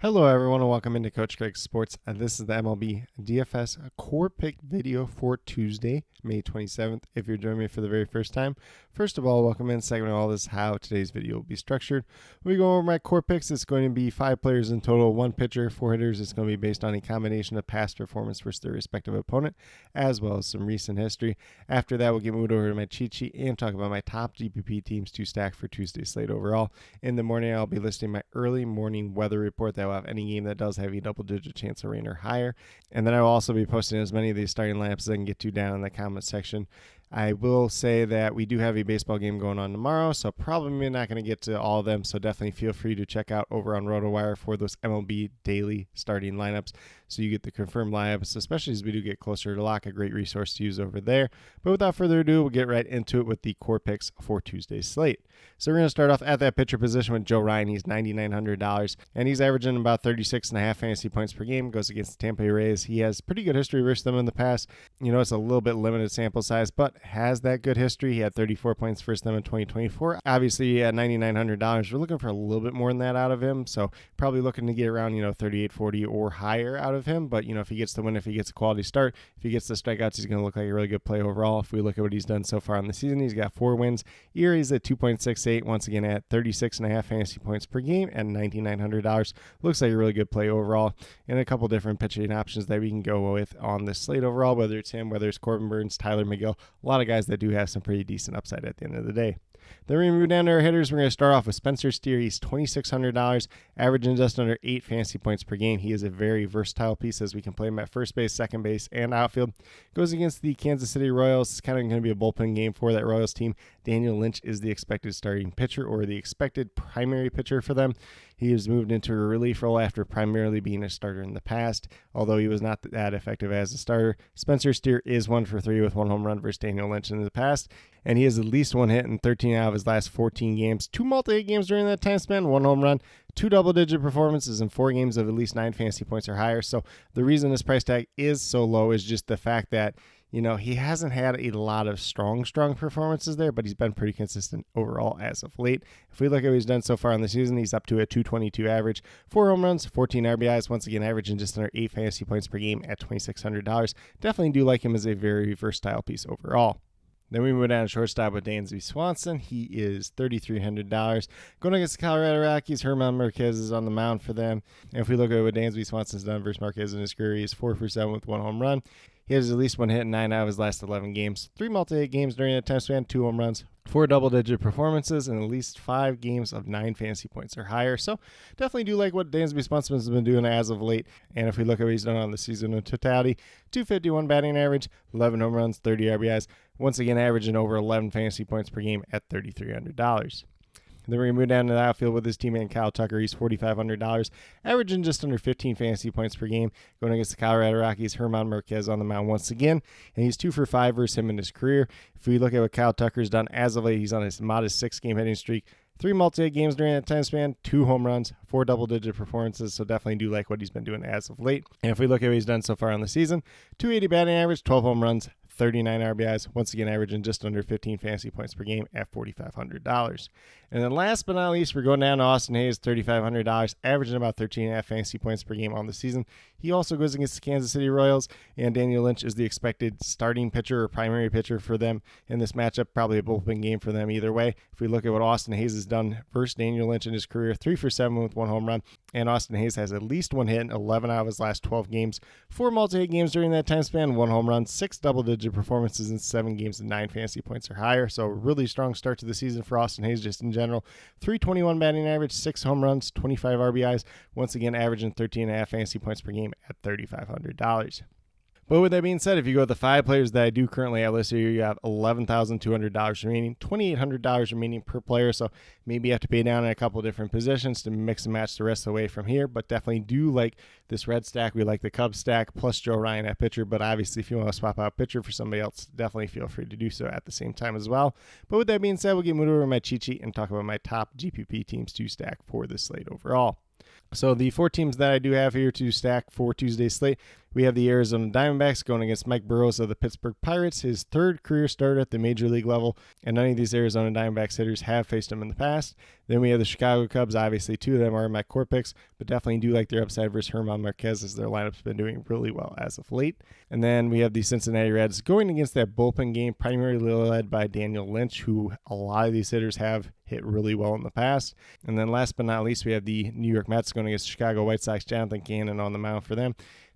Hello, everyone, and welcome into Coach Craig's Sports. This is the MLB DFS Core Pick video for Tuesday, May 27th. If you're joining me for the very first time, first of all, welcome in. Second of all, this is how today's video will be structured. We go over my core picks. It's going to be 5 players in total, 1 pitcher, 4 hitters. It's going to be based on a combination of past performance versus their respective opponent, as well as some recent history. After that, we'll get moved over to my cheat sheet and talk about my top GPP teams to stack for Tuesday's slate overall. In the morning, I'll be listing my early morning weather report that will have any game that does have a double-digit chance of rain or higher. And then I will also be posting as many of these starting lineups as I can get to down in the comment section. I will say that we do have a baseball game going on tomorrow, so probably not going to get to all of them, so definitely feel free to check out over on RotoWire for those MLB daily starting lineups, so you get the confirmed lineups, especially as we do get closer to lock, a great resource to use over there. But without further ado, we'll get right into it with the core picks for Tuesday's slate. So we're going to start off at that pitcher position with Joe Ryan. He's $9,900, and he's averaging about 36.5 fantasy points per game, goes against the Tampa Bay Rays. He has pretty good history versus them in the past. You know, it's a little bit limited sample size, but has that good history. He had 34 points versus them in 2024. Obviously, at $9,900, we're looking for a little bit more than that out of him. So probably looking to get around, 38, 40 or higher out of him. But, if he gets the win, if he gets a quality start, if he gets the strikeouts, he's going to look like a really good play overall. If we look at what he's done so far in the season, he's got 4 wins. ERA's at 2.68, once again at 36.5 fantasy points per game at $9,900. Looks like a really good play overall. And a couple different pitching options that we can go with on this slate overall, whether it's him, whether it's Corbin Burns, Tyler McGill, a lot of guys that do have some pretty decent upside at the end of the day. Then we're going to move down to our hitters. We're going to start off with Spencer Steer. He's $2,600, averaging just under 8 fantasy points per game. He is a very versatile piece as we can play him at first base, second base, and outfield. Goes against the Kansas City Royals. It's kind of going to be a bullpen game for that Royals team. Daniel Lynch is the expected starting pitcher or the expected primary pitcher for them. He has moved into a relief role after primarily being a starter in the past, although he was not that effective as a starter. Spencer Steer is 1 for 3 with 1 home run versus Daniel Lynch in the past, and he has at least 1 hit in 13 out of his last 14 games, 2 multi-hit games during that time span, 1 home run, 2 double-digit performances, and 4 games of at least 9 fantasy points or higher. So the reason this price tag is so low is just the fact that he hasn't had a lot of strong performances there, but he's been pretty consistent overall as of late. If we look at what he's done so far in the season, he's up to a 222 average, 4 home runs, 14 RBIs, once again averaging just under 8 fantasy points per game at $2,600. Definitely do like him as a very versatile piece overall. Then we move down to shortstop with Dansby Swanson. He is $3,300. Going against the Colorado Rockies, Herman Marquez is on the mound for them. And if we look at what Dansby Swanson's done versus Marquez in his career, he's 4 for 7 with 1 home run. He has at least 1 hit in 9 out of his last 11 games, 3 multi-hit games during that time span, 2 home runs, 4 double-digit performances, and at least 5 games of 9 fantasy points or higher. So definitely do like what Dansby Swanson has been doing as of late. And if we look at what he's done on the season in totality, 251 batting average, 11 home runs, 30 RBIs, once again averaging over 11 fantasy points per game at $3,300. Then we're going to move down to the outfield with his teammate Kyle Tucker. He's $4,500, averaging just under 15 fantasy points per game. Going against the Colorado Rockies, Herman Marquez on the mound once again. And he's 2 for 5 versus him in his career. If we look at what Kyle Tucker's done as of late, he's on his modest 6-game hitting streak. 3 multi-hit games during that time span, 2 home runs, 4 double-digit performances, so definitely do like what he's been doing as of late. And if we look at what he's done so far on the season, 280 batting average, 12 home runs, 39 RBIs, once again averaging just under 15 fantasy points per game at $4,500. And then last but not least, we're going down to Austin Hayes, $3,500, averaging about 13.5 fantasy points per game on the season. He also goes against the Kansas City Royals, and Daniel Lynch is the expected starting pitcher or primary pitcher for them in this matchup. Probably a bullpen game for them either way. If we look at what Austin Hayes has done versus Daniel Lynch in his career, 3 for 7 with 1 home run, and Austin Hayes has at least 1 hit in 11 out of his last 12 games, 4 multi-hit games during that time span, 1 home run, 6 double-digit performances in 7 games and 9 fantasy points or higher. So really strong start to the season for Austin Hayes just in general. 321 batting average, 6 home runs, 25 RBIs, once again averaging 13.5 fantasy points per game at $3,500. But with that being said, if you go with the 5 players that I do currently have listed here, you have $11,200 remaining, $2,800 remaining per player. So maybe you have to pay down in a couple different positions to mix and match the rest of the way from here. But definitely do like this red stack. We like the Cubs stack plus Joe Ryan at pitcher. But obviously, if you want to swap out pitcher for somebody else, definitely feel free to do so at the same time as well. But with that being said, we'll get moved over to my cheat sheet and talk about my top GPP teams to stack for this slate overall. So the 4 teams that I do have here to stack for Tuesday's slate, We have the Arizona Diamondbacks going against Mike Burrows of the Pittsburgh Pirates, his third career start at the major league level, and none of these Arizona Diamondbacks hitters have faced him in the past. Then we have the Chicago Cubs. Obviously, two of them are in my core picks, but definitely do like their upside versus German Marquez, as their lineup's been doing really well as of late. And then we have the Cincinnati Reds going against that bullpen game, primarily led by Daniel Lynch, who a lot of these hitters have hit really well in the past. And then last but not least, we have the New York Mets going against Chicago White Sox. Jonathan Cannon on the mound for them.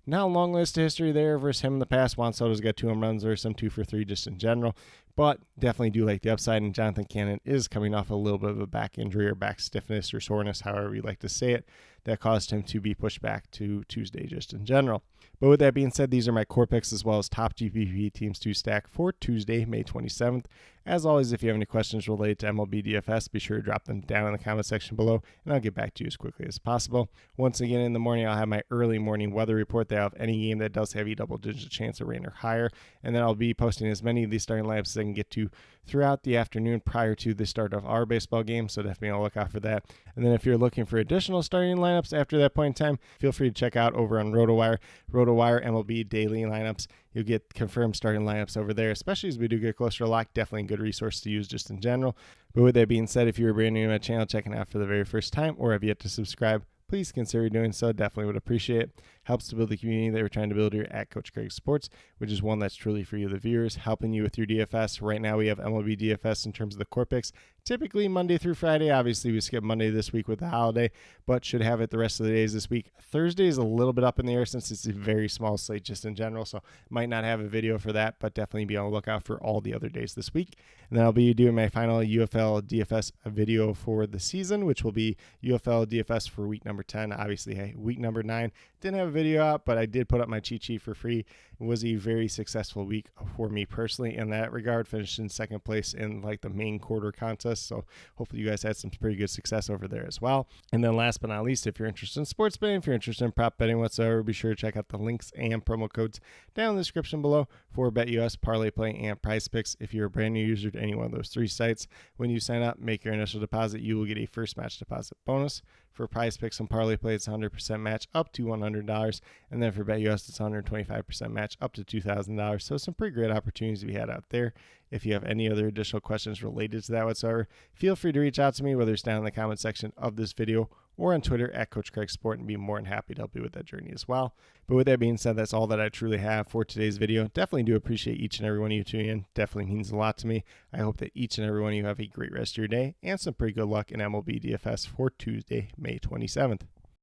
Not a long list of history there versus him in the past. Juan Soto's got 2 home runs versus him 2 for 3 just in general. But definitely do like the upside. And Jonathan Cannon is coming off a little bit of a back injury or back stiffness or soreness, however you like to say it, that caused him to be pushed back to Tuesday just in general. But with that being said, these are my core picks as well as top GPP teams to stack for Tuesday, May 27th. As always, if you have any questions related to MLB DFS, be sure to drop them down in the comment section below, and I'll get back to you as quickly as possible. Once again, in the morning, I'll have my early morning weather report that I'll have any game that does have a double-digit chance of rain or higher, and then I'll be posting as many of these starting lineups as I can get to throughout the afternoon prior to the start of our baseball game, so definitely I'll look out for that. And then if you're looking for additional starting lineups after that point in time, feel free to check out over on RotoWire MLB daily lineups. You'll get confirmed starting lineups over there, especially as we do get closer to lock. Definitely a good resource to use just in general. But with that being said, if you're brand new to my channel, checking out for the very first time, or have yet to subscribe, please consider doing so. Definitely would appreciate it. Helps to build the community that we're trying to build here at Coach Craig Sports, which is one that's truly for you, the viewers, helping you with your DFS. Right now, we have MLB DFS in terms of the core picks, typically Monday through Friday. Obviously, we skipped Monday this week with the holiday, but should have it the rest of the days this week. Thursday is a little bit up in the air since it's a very small slate just in general, so might not have a video for that, but definitely be on the lookout for all the other days this week. And then I'll be doing my final UFL DFS video for the season, which will be UFL DFS for week number 10. Obviously, week number 9 didn't have a video out, but I did put up my cheat sheet for free. It was a very successful week for me personally in that regard. Finished in second place in like the main quarter contest, so hopefully you guys had some pretty good success over there as well. And then last but not least, if you're interested in sports betting, if you're interested in prop betting whatsoever, be sure to check out the links and promo codes down in the description below for BetUS, Parlay Play, and Prize Picks. If you're a brand new user to any one of those 3 sites, when you sign up, make your initial deposit, you will get a first match deposit bonus. For Prize Picks and Parlay Play, it's 100% match up to $100. And then for BetUS, it's 125% match up to $2,000. So some pretty great opportunities we had out there. If you have any other additional questions related to that whatsoever, feel free to reach out to me, whether it's down in the comment section of this video or on Twitter at Coach Craig Sport, and be more than happy to help you with that journey as well. But with that being said, that's all that I truly have for today's video. Definitely do appreciate each and every one of you tuning in. Definitely means a lot to me. I hope that each and every one of you have a great rest of your day and some pretty good luck in MLB DFS for Tuesday, May 27th.